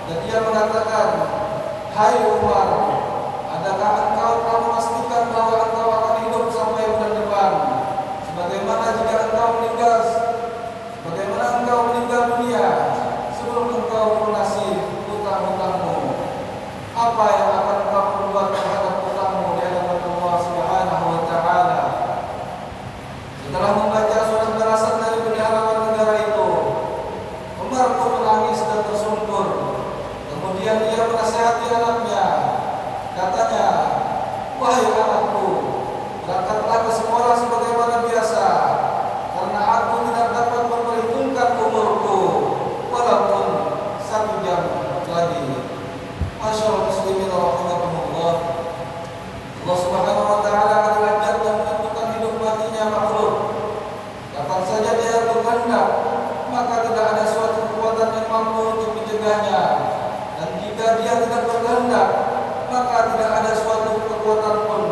dan Dan ia mengatakan, "Hai Umar, adakah engkau telah memastikan bahwa engkau akan hidup sampai bulan depan? Sebagaimana jika engkau meninggal dunia sebelum engkau melunasi hutang-hutangmu, apa yang akan engkau perbuat terhadap hutangmu di hadapan Allah Subhanahu wa taala?" Setelah membaca surat balasan dari bendahara negara itu, Umar pun menangis dan tersungkur. Kemudian ia menasihati anaknya. Katanya, "Wahai anakku, berangkatlah ke sekolah sebagaimana biasa, karena aku tidak dapat memperhitungkan umurku walaupun 1 jam lagi." Masyaallah muslimin rahimakumullah. Allah Subhanahu wa taala adalah zat yang menentukan hidup matinya makhluk. Kapan saja dia berkehendak, maka tidak ada suatu kekuatan yang mampu untuk mencegahnya. Dan jika dia tidak berkehendak, maka tidak ada suatu kekuatan pun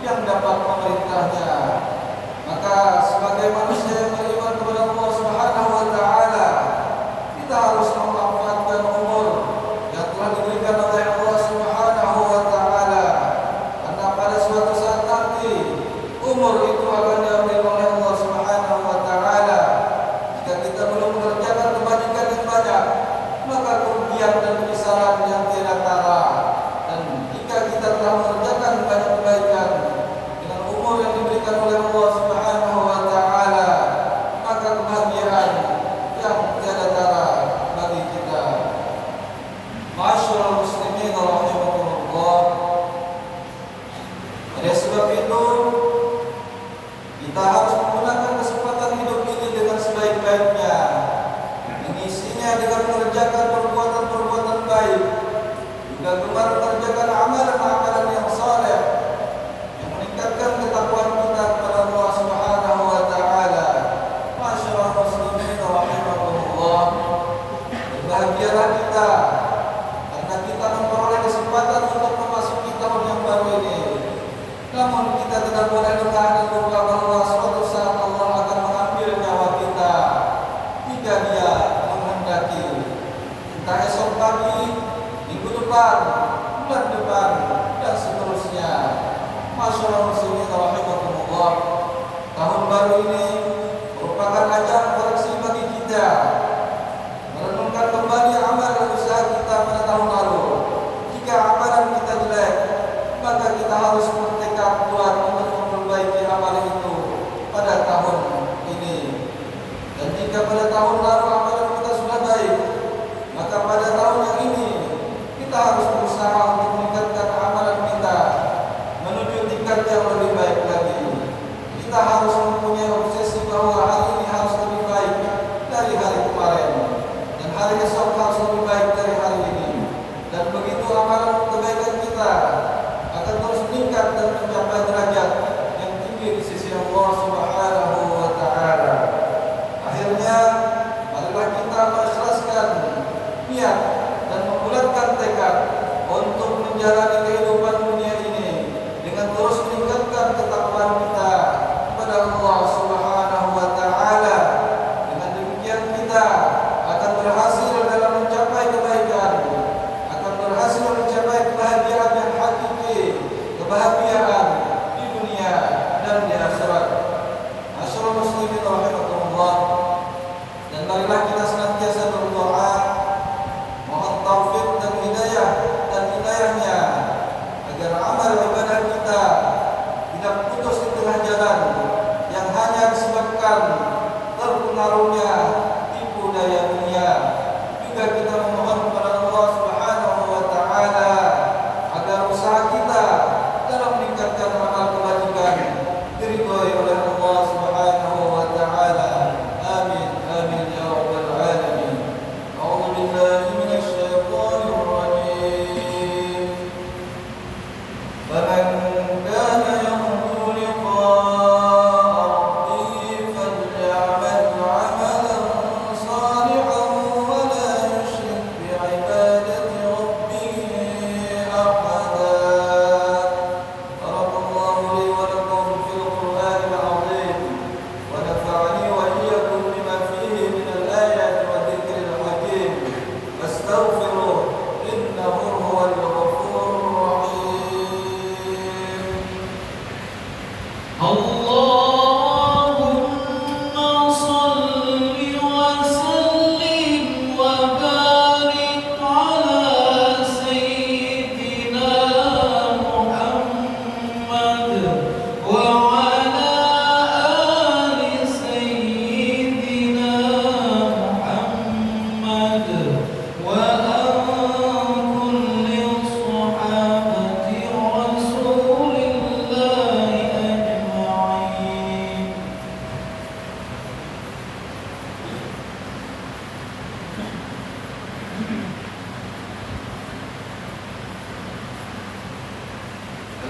yang dapat memerintahnya. Maka sebagai manusia yang beriman kepada Allah Subhanahu wa taala, kita harus memanfaatkan umur yang telah diberikan oleh Allah Subhanahu wa taala. Karena pada suatu saat nanti umur itu akan diambil oleh Allah Subhanahu wa taala. Jika kita belum mengerjakan kebajikan yang banyak, maka kerugian dan penyesalan yang tiada tara. Dan jika kita telah mengerjakan banyak kebaikan dengan umur yang diberikan oleh Allah Subhanahu wa taala, maka kebahagiaan yang tiada tara bagi kita. Masyaallah muslimin rahimakumullah. Oleh sebab itu, kita harus menggunakan kesempatan hidup ini dengan sebaik-baiknya, mengisinya dengan mengerjakan perbuatan-perbuatan baik, juga gemar mengerjakan amalan-amalan yang saleh yang meningkatkan ketakwaan kita kepada Allah Subhanahu wa taala. Masyaallah muslimin rahimakumullah. Berbahagialah kita karena kita memperoleh kesempatan untuk memasuki tahun yang baru ini. Namun kita tidak boleh lengah dan lupa bahwa suatu saat Allah akan mengambil nyawa kita jika Dia menghendaki. Entah esok pagi, minggu depan, bulan depan, dan seterusnya. Masyaallah muslimin rahimakumullah. Tahun baru ini merupakan ajang koreksi bagi kita, merenungkan kembali amal dan usaha kita pada tahun lalu. Jika amalan kita jelek, maka kita harus bertekad kuat untuk memperbaiki amalan itu pada tahun ini. Dan jika pada tahun lalu amalan kita sudah baik, maka pada tahun yang ini kita harus berusaha untuk meningkatkan amalan kita menuju tingkat yang lebih baik lagi. Kita harus mempunyai obsesi bahwa hari ini harus lebih baik dari hari kemarin, dan hari esok harus lebih baik dari hari ini. Dan begitu amalan kebaikan kita akan terus meningkat dan mencapai derajat yang tinggi di sisi Allah Subhanahu wa taala. Akhirnya, marilah kita mengikhlaskan niat dan membulatkan tekad untuk menjalani kehidupan dunia ini dengan terus meningkatkan ketakwaan kita kepada Allah Subhanahu wa taala. Dengan demikian kita akan berhasil dalam mencapai kebaikan, akan berhasil mencapai kebahagiaan yang hakiki, kebahagiaan di dunia dan di akhirat. Masyaallah muslimin rahimakumullah. Dan marilah kita senantiasa berdoa mohon taufik dan hidayahnya agar amal ibadah kita tidak putus di tengah jalan yang hanya disebabkan terpengaruhnya tipu daya dunia. Juga kita memohon kepada Allah Subhanahu wa taala agar usaha kita dalam meningkatkan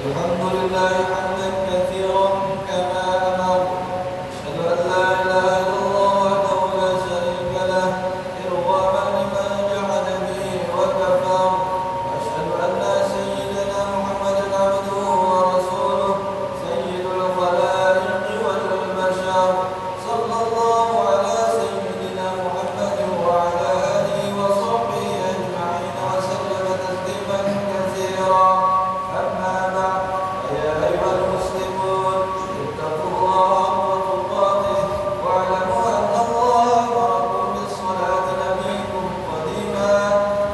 لله حمدا كثيرا كما أمر. أشهد أن لا إله إلا الله وحده لا شريك له إرغاما لمن جحد به وكفر. وأشهد أن سيدنا محمدا عبده ورسوله سيد الخلائق والبشر. صلى الله على سيدنا محمد وعلى آله وصحبه أجمعين وسلم تسليما كثيرا. أما بعد، يا أيها المسلمون اتقوا الله حق تقاته واعلموا أن الله أمركم بالصلاة نبيكم قديما.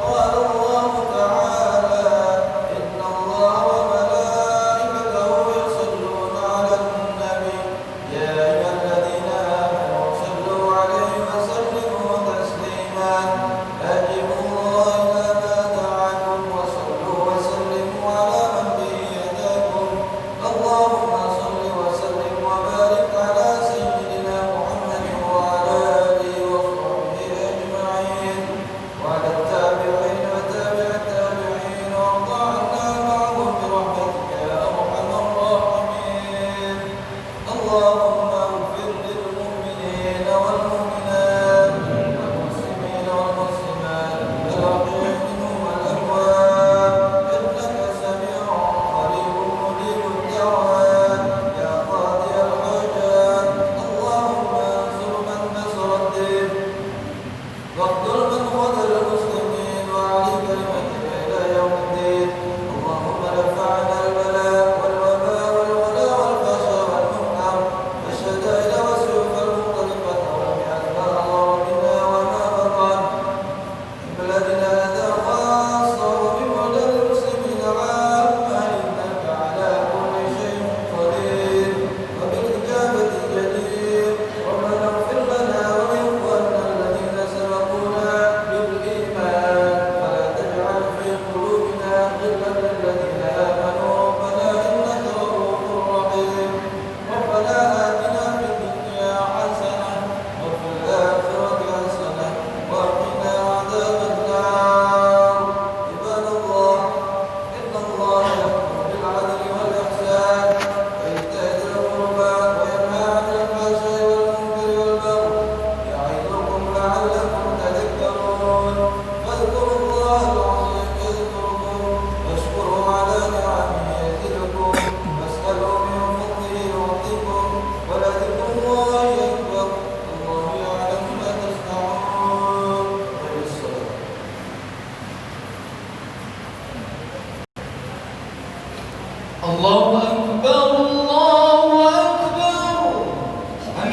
قال الله تعالى: إن الله وملائكته يصلون على النبي يا أيها الذين آمنوا صلوا عليه وسلموا تسليما. أجيبوا الله إذا ما دعاكم وصلوا وسلموا على من به يداكم. اللهم صل وسلم وبارك على سيدنا محمد وعلى آله وصحبه أجمعين وعلى التابعين وتابع التابعين وارض عنا معهم برحمتك يا أرحم الراحمين. اللهم اغفر للمؤمنين والمؤمنات والمسلمين والمسلمات الأحياء منهم والأموات إنك سميع قريب مجيب الدعوات يا قاضي الحاجات. اللهم انصر من نصر الدين واخذل من خذل المسلمين وعلي كلمتك إلى يوم الدين. اللهم دفعنا البلاء والوباء والغلاء والفحشاء والمنكر والشدائد والسيوف المختلفة والمئات ما ظهر منا وما بطن من بلادنا هذا خاصة ومن بلاد المسلمين عامة. إنك على كل شيء قدير وبالإجابة جدير. ربنا اغفر لنا ولإخواننا الذين سبقونا بالإيمان ولا تجعل في قلوبنا غلا للذين آمنوا ربنا إنك رؤوف رحيم. ربنا آتنا في الدنيا حسنة وفي الآخرة حسنة وقنا عذاب النار. عباد الله، إن الله يأمر بالعدل والإحسان وإيتاء ذي القربى وينهى عن الفحشاء والمنكر والبغي يعظكم لعلكم